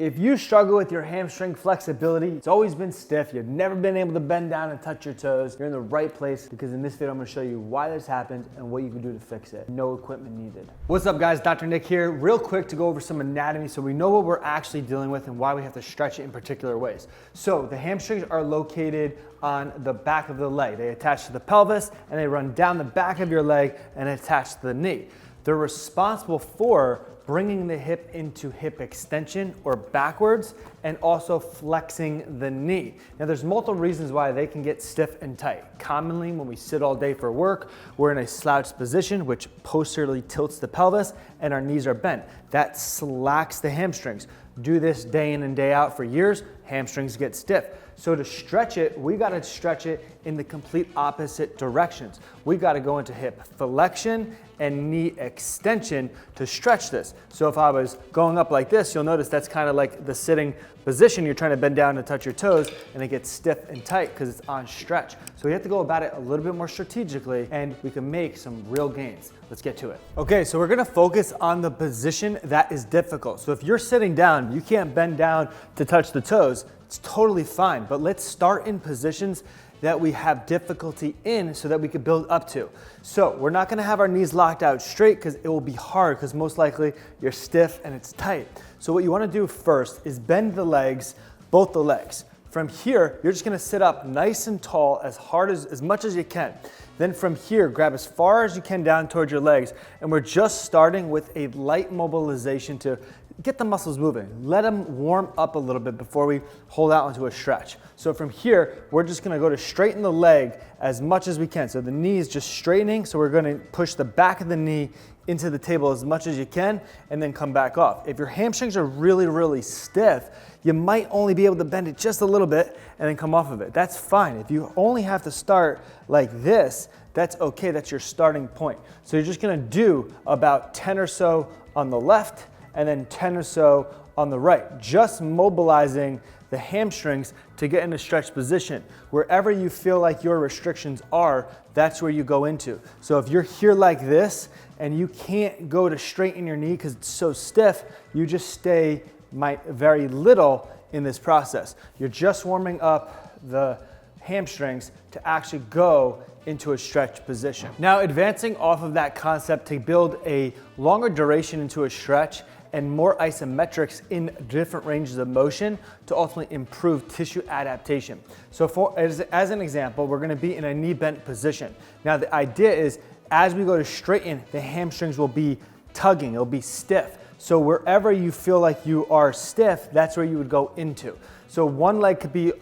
If you struggle with your hamstring flexibility, it's always been stiff, you've never been able to bend down and touch your toes, you're in the right place, because in this video I'm going to show you why this happens and what you can do to fix it. No equipment needed. What's up guys, Dr. Nick here. Real quick to go over some anatomy so we know what we're actually dealing with and why we have to stretch it in particular ways. So the hamstrings are located on the back of the leg. They attach to the pelvis and they run down the back of your leg and attach to the knee. They're responsible for bringing the hip into hip extension or backwards and also flexing the knee. Now there's multiple reasons why they can get stiff and tight. Commonly when we sit all day for work, we're in a slouched position which posteriorly tilts the pelvis and our knees are bent. That slacks the hamstrings. Do this day in and day out for years, hamstrings get stiff. So to stretch it, we gotta stretch it in the complete opposite directions. We gotta go into hip flexion and knee extension to stretch this. So if I was going up like this, you'll notice that's kind of like the sitting position. You're trying to bend down to touch your toes and it gets stiff and tight because it's on stretch. So we have to go about it a little bit more strategically and we can make some real gains. Let's get to it. Okay, so we're gonna focus on the position that is difficult. So if you're sitting down, you can't bend down to touch the toes, it's totally fine. But let's start in positions that we have difficulty in so that we can build up to. So we're not gonna have our knees locked out straight because it will be hard because most likely you're stiff and it's tight. So what you wanna do first is bend the legs, both the legs. From here, you're just gonna sit up nice and tall as much as you can. Then from here, grab as far as you can down towards your legs. And we're just starting with a light mobilization to get the muscles moving. Let them warm up a little bit before we hold out into a stretch. So from here, we're just gonna go to straighten the leg as much as we can. So the knee is just straightening, so we're gonna push the back of the knee into the table as much as you can and then come back off. If your hamstrings are really, really stiff, you might only be able to bend it just a little bit and then come off of it. That's fine. If you only have to start like this, that's okay, that's your starting point. So you're just gonna do about 10 or so on the left and then 10 or so on the right, just mobilizing the hamstrings to get in a stretched position. Wherever you feel like your restrictions are, that's where you go into. So if you're here like this and you can't go to straighten your knee because it's so stiff, you just stay very little in this process. You're just warming up the hamstrings to actually go into a stretched position. Now advancing off of that concept to build a longer duration into a stretch and more isometrics in different ranges of motion to ultimately improve tissue adaptation. So as an example, we're gonna be in a knee bent position. Now the idea is as we go to straighten, the hamstrings will be tugging, it'll be stiff. So wherever you feel like you are stiff, that's where you would go into. So one leg could be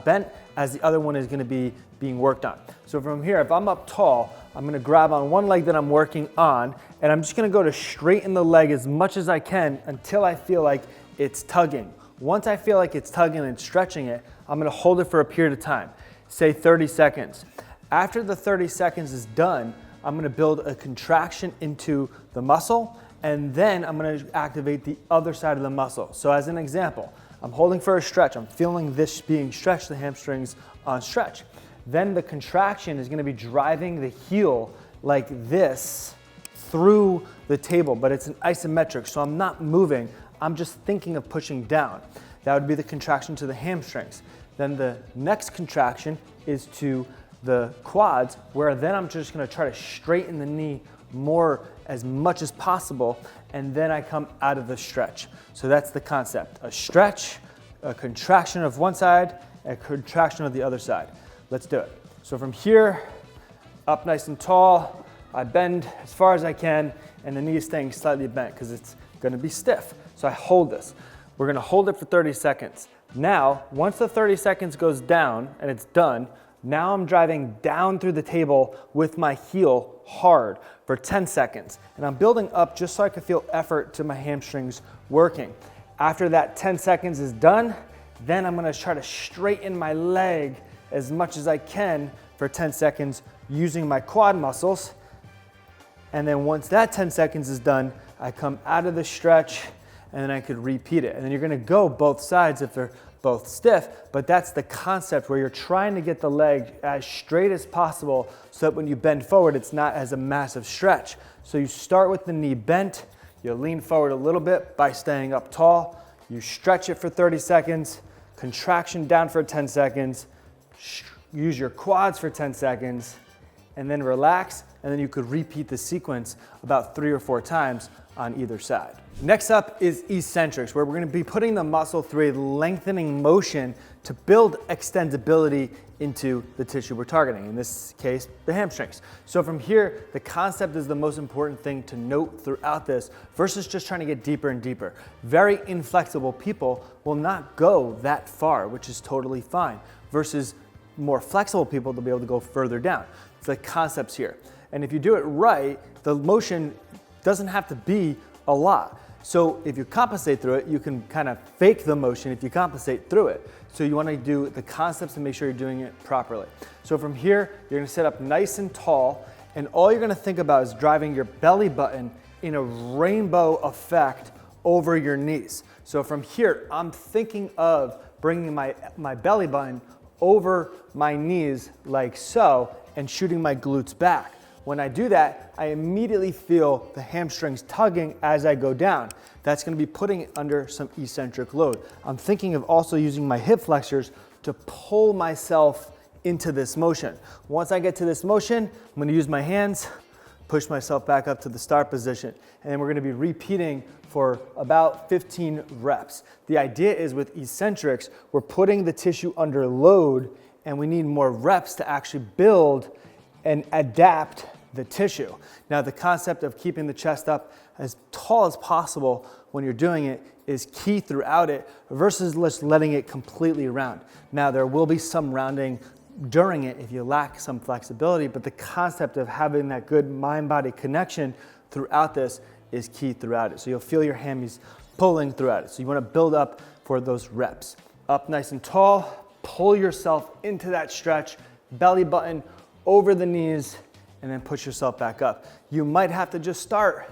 bent as the other one is gonna be being worked on. So from here, if I'm up tall, I'm gonna grab on one leg that I'm working on, and I'm just gonna go to straighten the leg as much as I can until I feel like it's tugging. Once I feel like it's tugging and stretching it, I'm gonna hold it for a period of time, say 30 seconds. After the 30 seconds is done, I'm gonna build a contraction into the muscle, and then I'm gonna activate the other side of the muscle. So as an example, I'm holding for a stretch, I'm feeling this being stretched, the hamstrings on stretch. Then the contraction is gonna be driving the heel like this through the table, but it's an isometric, so I'm not moving, I'm just thinking of pushing down. That would be the contraction to the hamstrings. Then the next contraction is to the quads, where then I'm just gonna try to straighten the knee as much as possible, and then I come out of the stretch. So that's the concept, a stretch, a contraction of one side, a contraction of the other side. Let's do it. So from here, up nice and tall, I bend as far as I can, and the knee is staying slightly bent because it's gonna be stiff. So I hold this. We're gonna hold it for 30 seconds. Now, once the 30 seconds goes down and it's done, now I'm driving down through the table with my heel hard for 10 seconds. And I'm building up just so I can feel effort to my hamstrings working. After that 10 seconds is done, then I'm gonna try to straighten my leg as much as I can for 10 seconds using my quad muscles. And then once that 10 seconds is done, I come out of the stretch and then I could repeat it. And then you're gonna go both sides if they're both stiff, but that's the concept where you're trying to get the leg as straight as possible so that when you bend forward, it's not as a massive stretch. So you start with the knee bent, you lean forward a little bit by staying up tall, You stretch it for 30 seconds, contraction down for 10 seconds, use your quads for 10 seconds, and then relax, and then you could repeat the sequence about 3 or 4 times on either side. Next up is eccentrics, where we're gonna be putting the muscle through a lengthening motion to build extendability into the tissue we're targeting, in this case, the hamstrings. So from here, the concept is the most important thing to note throughout this versus just trying to get deeper and deeper. Very inflexible people will not go that far, which is totally fine, versus more flexible people, they'll be able to go further down. It's the concepts here. And if you do it right, the motion doesn't have to be a lot. So if you compensate through it, you can kind of fake the motion if you compensate through it. So you want to do the concepts and make sure you're doing it properly. So from here, you're going to sit up nice and tall, and all you're going to think about is driving your belly button in a rainbow effect over your knees. So from here, I'm thinking of bringing my belly button over my knees like so and shooting my glutes back. When I do that, I immediately feel the hamstrings tugging as I go down. That's going to be putting it under some eccentric load. I'm thinking of also using my hip flexors to pull myself into this motion. Once I get to this motion, I'm going to use my hands, push myself back up to the start position, and then we're going to be repeating for about 15 reps. The idea is with eccentrics, we're putting the tissue under load, and we need more reps to actually build and adapt the tissue. Now, the concept of keeping the chest up as tall as possible when you're doing it is key throughout it versus just letting it completely round. Now, there will be some rounding during it if you lack some flexibility, but the concept of having that good mind-body connection throughout this is key throughout it. So you'll feel your hammies pulling throughout it. So you want to build up for those reps. Up nice and tall, pull yourself into that stretch, belly button over the knees, and then push yourself back up. You might have to just start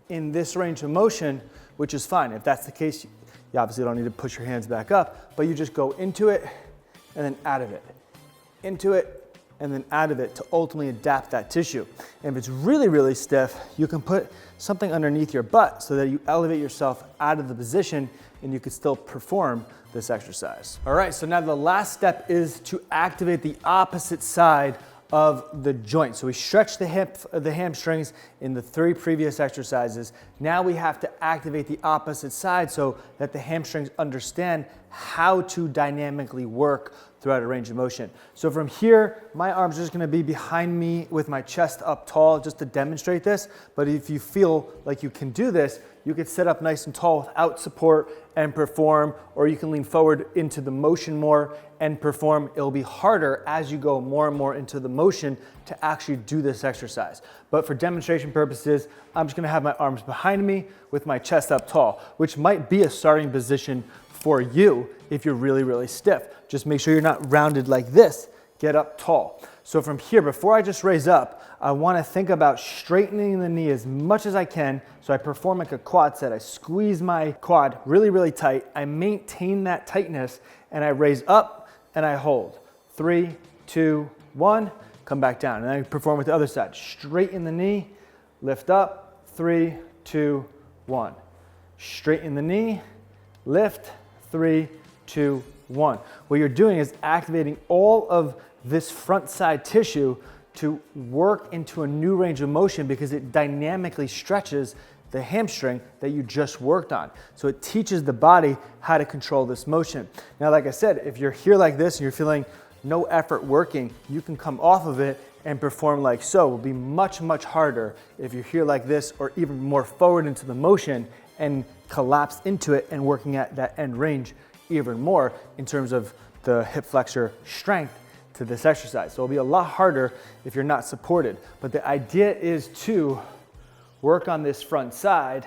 in this range of motion, which is fine. If that's the case, you obviously don't need to push your hands back up, but you just go into it and then out of it. Into it and then out of it to ultimately adapt that tissue. And if it's really, really stiff, you can put something underneath your butt so that you elevate yourself out of the position and you can still perform this exercise. All right, so now the last step is to activate the opposite side of the joint. So we stretch the hamstrings in the 3 previous exercises. Now we have to activate the opposite side so that the hamstrings understand how to dynamically work throughout a range of motion. So from here, my arms are just gonna be behind me with my chest up tall just to demonstrate this. But if you feel like you can do this, you could sit up nice and tall without support and perform, or you can lean forward into the motion more and perform. It'll be harder as you go more and more into the motion to actually do this exercise. But for demonstration purposes, I'm just gonna have my arms behind me with my chest up tall, which might be a starting position for you if you're really, really stiff. Just make sure you're not rounded like this. Get up tall. So from here, before I just raise up, I want to think about straightening the knee as much as I can. So I perform like a quad set. I squeeze my quad really, really tight. I maintain that tightness and I raise up and I hold. 3, 2, 1, come back down. And then I perform with the other side. Straighten the knee, lift up, 3, 2, 1. Straighten the knee, lift, 3, 2, 1. What you're doing is activating all of this front side tissue to work into a new range of motion because it dynamically stretches the hamstring that you just worked on. So it teaches the body how to control this motion. Now, like I said, if you're here like this and you're feeling no effort working, you can come off of it and perform like so. It will be much, much harder if you're here like this or even more forward into the motion and collapse into it and working at that end range even more in terms of the hip flexor strength to this exercise. So it'll be a lot harder if you're not supported. But the idea is to work on this front side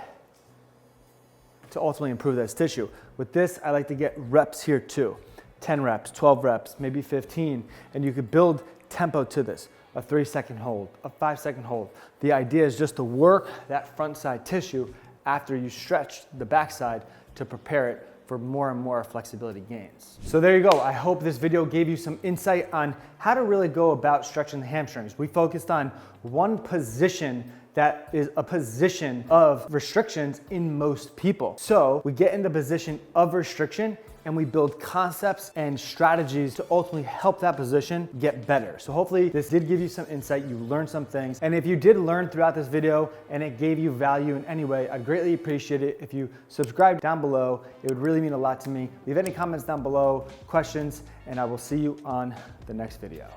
to ultimately improve this tissue. With this, I like to get reps here too. 10 reps, 12 reps, maybe 15, and you could build tempo to this. A 3-second hold, a 5-second hold. The idea is just to work that front side tissue after you stretch the backside to prepare it for more and more flexibility gains. So there you go. I hope this video gave you some insight on how to really go about stretching the hamstrings. We focused on one position that is a position of restrictions in most people. So we get in the position of restriction and we build concepts and strategies to ultimately help that position get better. So hopefully this did give you some insight, you learned some things. And if you did learn throughout this video and it gave you value in any way, I'd greatly appreciate it if you subscribe down below. It would really mean a lot to me. Leave any comments down below, questions, and I will see you on the next video.